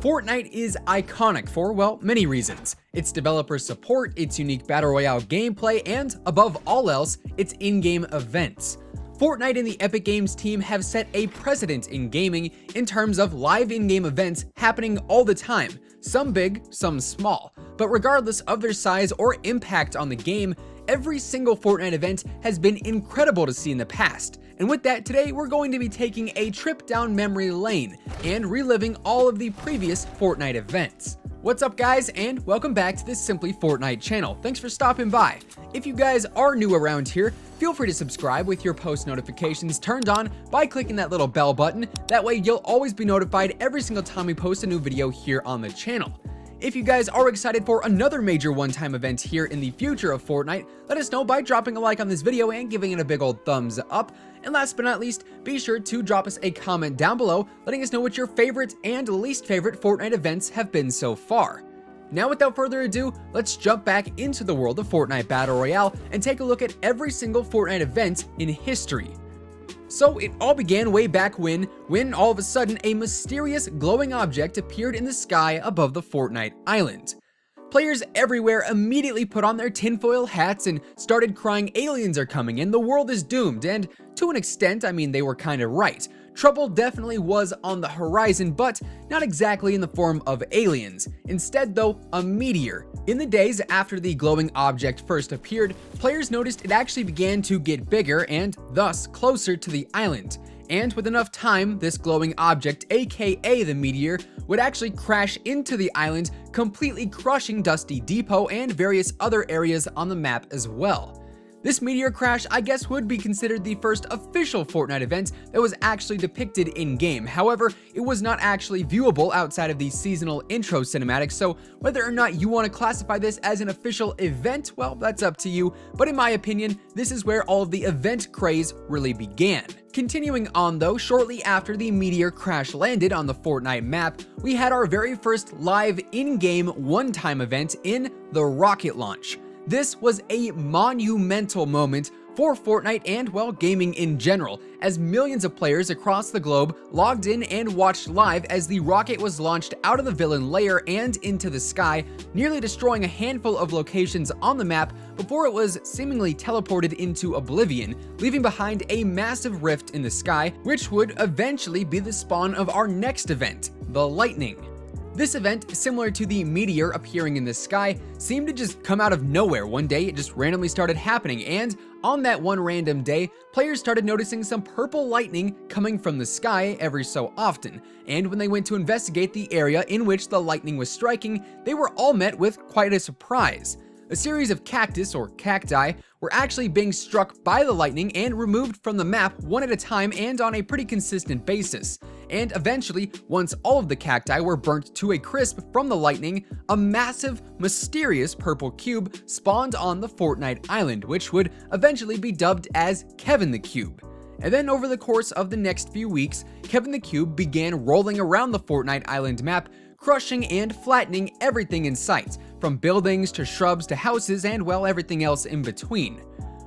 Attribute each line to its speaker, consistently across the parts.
Speaker 1: Fortnite is iconic for, well, many reasons. Its developer support, its unique battle royale gameplay, and, above all else, its in-game events. Fortnite and the Epic Games team have set a precedent in gaming in terms of live in-game events happening all the time, some big, some small. But regardless of their size or impact on the game, every single Fortnite event has been incredible to see in the past. And with that, today we're going to be taking a trip down memory lane and reliving all of the previous Fortnite events. What's up guys, and welcome back to the Simply Fortnite channel. Thanks for stopping by. If you guys are new around here, feel free to subscribe with your post notifications turned on by clicking that little bell button. That way you'll always be notified every single time we post a new video here on the channel. If you guys are excited for another major one-time event here in the future of Fortnite, let us know by dropping a like on this video and giving it a big old thumbs up. And last but not least, be sure to drop us a comment down below letting us know what your favorite and least favorite Fortnite events have been so far. Now without further ado, let's jump back into the world of Fortnite Battle Royale and take a look at every single Fortnite event in history. So it all began way back when all of a sudden a mysterious glowing object appeared in the sky above the Fortnite island. Players everywhere immediately put on their tinfoil hats and started crying aliens are coming and the world is doomed, and to an extent, I mean, they were kind of right. Trouble definitely was on the horizon, but not exactly in the form of aliens. Instead though, a meteor. In the days after the glowing object first appeared, players noticed it actually began to get bigger and thus closer to the island. And with enough time, this glowing object, aka the meteor, would actually crash into the island, completely crushing Dusty Depot and various other areas on the map as well. This meteor crash, I guess, would be considered the first official Fortnite event that was actually depicted in-game. However, it was not actually viewable outside of the seasonal intro cinematics, so whether or not you want to classify this as an official event, well, that's up to you. But in my opinion, this is where all of the event craze really began. Continuing on though, shortly after the meteor crash landed on the Fortnite map, we had our very first live in-game one-time event in the rocket launch. This was a monumental moment for Fortnite and, well, gaming in general, as millions of players across the globe logged in and watched live as the rocket was launched out of the villain layer and into the sky, nearly destroying a handful of locations on the map before it was seemingly teleported into oblivion, leaving behind a massive rift in the sky, which would eventually be the spawn of our next event, the lightning. This event, similar to the meteor appearing in the sky, seemed to just come out of nowhere. One day, it just randomly started happening, and on that one random day, players started noticing some purple lightning coming from the sky every so often. And when they went to investigate the area in which the lightning was striking, they were all met with quite a surprise. A series of cactus, or cacti, were actually being struck by the lightning and removed from the map one at a time and on a pretty consistent basis. And eventually, once all of the cacti were burnt to a crisp from the lightning, a massive, mysterious purple cube spawned on the Fortnite island, which would eventually be dubbed as Kevin the Cube. And then over the course of the next few weeks, Kevin the Cube began rolling around the Fortnite island map, crushing and flattening everything in sight, from buildings to shrubs to houses and, well, everything else in between.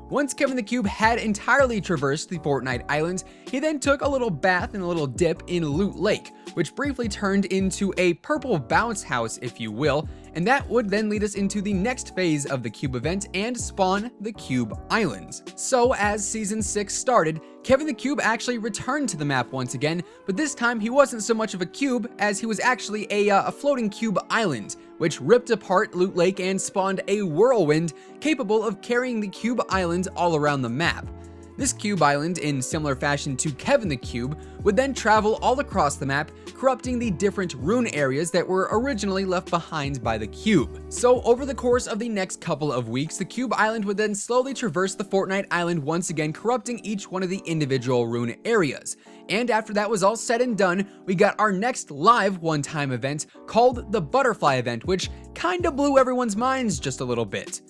Speaker 1: Once Kevin the Cube had entirely traversed the Fortnite island, he then took a little bath and a little dip in Loot Lake, which briefly turned into a purple bounce house, if you will, and that would then lead us into the next phase of the Cube event and spawn the Cube Islands. So as Season 6 started, Kevin the Cube actually returned to the map once again, but this time he wasn't so much of a cube as he was actually a floating cube island, which ripped apart Loot Lake and spawned a whirlwind capable of carrying the Cube Island all around the map. This Cube Island, in similar fashion to Kevin the Cube, would then travel all across the map, corrupting the different rune areas that were originally left behind by the Cube. So over the course of the next couple of weeks, the Cube Island would then slowly traverse the Fortnite island once again, corrupting each one of the individual rune areas. And after that was all said and done, we got our next live one-time event called the Butterfly event, which kinda blew everyone's minds just a little bit.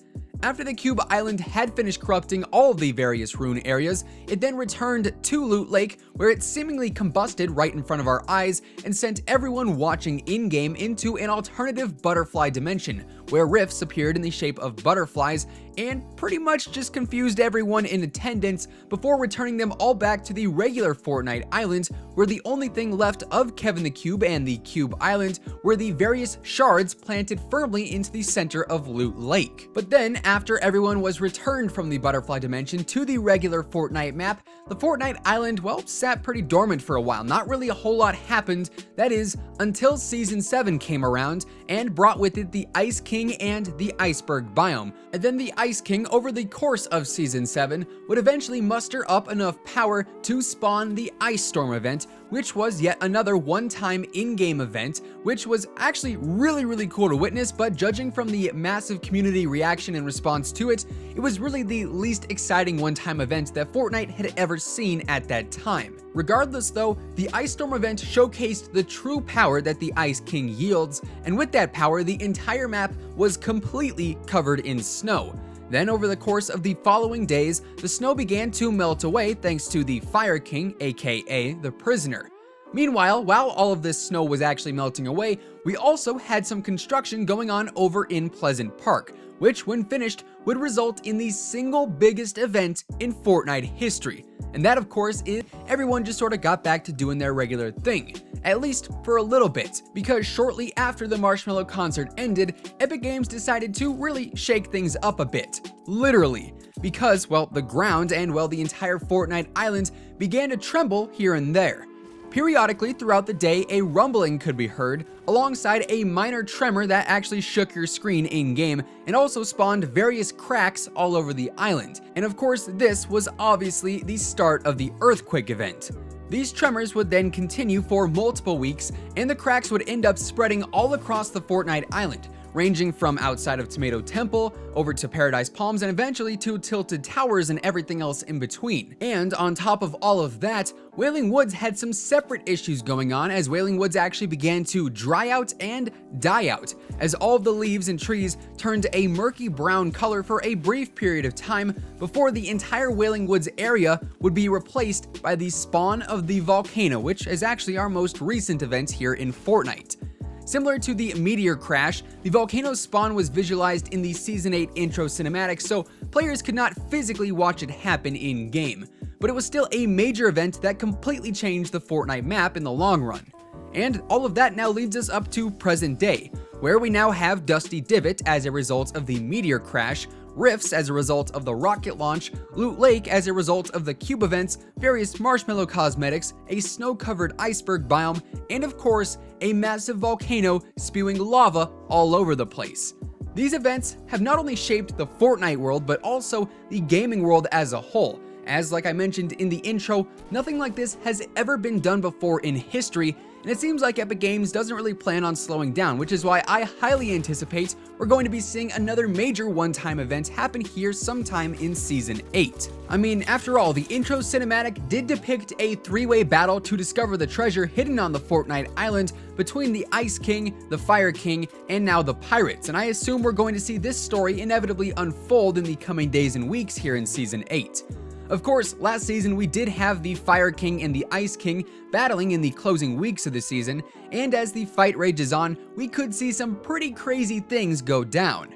Speaker 1: After the Cube Island had finished corrupting all of the various rune areas, it then returned to Loot Lake, where it seemingly combusted right in front of our eyes and sent everyone watching in-game into an alternative butterfly dimension, where rifts appeared in the shape of butterflies and pretty much just confused everyone in attendance before returning them all back to the regular Fortnite island, where the only thing left of Kevin the Cube and the Cube Island were the various shards planted firmly into the center of Loot Lake. But then, after everyone was returned from the Butterfly Dimension to the regular Fortnite map, the Fortnite Island, well, sat pretty dormant for a while. Not really a whole lot happened, that is, until Season 7 came around and brought with it the Ice King and the Iceberg biome. And then the Ice King, over the course of Season 7, would eventually muster up enough power to spawn the Ice Storm event, which was yet another one-time in-game event, which was actually really cool to witness, but judging from the massive community reaction and response to it, it was really the least exciting one-time event that Fortnite had ever seen at that time. Regardless though, the Ice Storm event showcased the true power that the Ice King yields, and with that power, the entire map was completely covered in snow. Then over the course of the following days, the snow began to melt away thanks to the Fire King, aka the Prisoner. Meanwhile, while all of this snow was actually melting away, we also had some construction going on over in Pleasant Park, which when finished would result in the single biggest event in Fortnite history. And that of course is everyone just sort of got back to doing their regular thing, at least for a little bit, because shortly after the Marshmallow Concert ended, Epic Games decided to really shake things up a bit. Literally. Because, well, the ground and, well, the entire Fortnite island began to tremble here and there. Periodically throughout the day, a rumbling could be heard, alongside a minor tremor that actually shook your screen in-game and also spawned various cracks all over the island. And of course, this was obviously the start of the earthquake event. These tremors would then continue for multiple weeks, and the cracks would end up spreading all across the Fortnite island, ranging from outside of Tomato Temple, over to Paradise Palms, and eventually to Tilted Towers and everything else in between. And on top of all of that, Wailing Woods had some separate issues going on, as Wailing Woods actually began to dry out and die out, as all of the leaves and trees turned a murky brown color for a brief period of time before the entire Wailing Woods area would be replaced by the spawn of the volcano, which is actually our most recent event here in Fortnite. Similar to the meteor crash, the volcano's spawn was visualized in the Season 8 intro cinematic, so players could not physically watch it happen in-game. But it was still a major event that completely changed the Fortnite map in the long run. And all of that now leads us up to present day, where we now have Dusty Divot as a result of the meteor crash, Rifts as a result of the rocket launch, Loot Lake as a result of the cube events, various marshmallow cosmetics, a snow-covered iceberg biome, and of course, a massive volcano spewing lava all over the place. These events have not only shaped the Fortnite world, but also the gaming world as a whole, as like I mentioned in the intro, nothing like this has ever been done before in history, and it seems like Epic Games doesn't really plan on slowing down, which is why I highly anticipate we're going to be seeing another major one-time event happen here sometime in Season 8. I mean, after all, the intro cinematic did depict a three-way battle to discover the treasure hidden on the Fortnite island between the Ice King, the Fire King, and now the Pirates, and I assume we're going to see this story inevitably unfold in the coming days and weeks here in Season 8. Of course, last season we did have the Fire King and the Ice King battling in the closing weeks of the season, and as the fight rages on, we could see some pretty crazy things go down.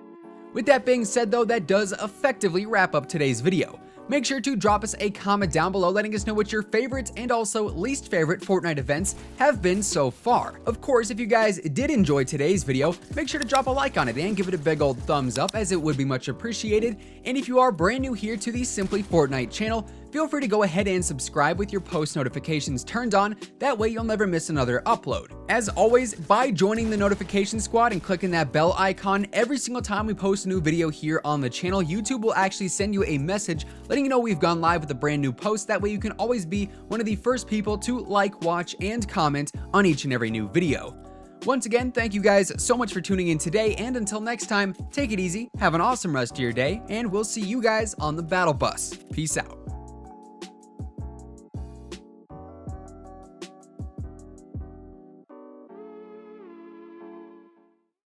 Speaker 1: With that being said though, that does effectively wrap up today's video. Make sure to drop us a comment down below letting us know what your favorites and also least favorite Fortnite events have been so far. Of course, if you guys did enjoy today's video, make sure to drop a like on it and give it a big old thumbs up, as it would be much appreciated. And if you are brand new here to the Simply Fortnite channel, feel free to go ahead and subscribe with your post notifications turned on, that way you'll never miss another upload. As always, by joining the notification squad and clicking that bell icon every single time we post a new video here on the channel, YouTube will actually send you a message letting you know we've gone live with a brand new post. That way you can always be one of the first people to like, watch, and comment on each and every new video. Once again, thank you guys so much for tuning in today, and until next time, take it easy, have an awesome rest of your day, and we'll see you guys on the battle bus. Peace out.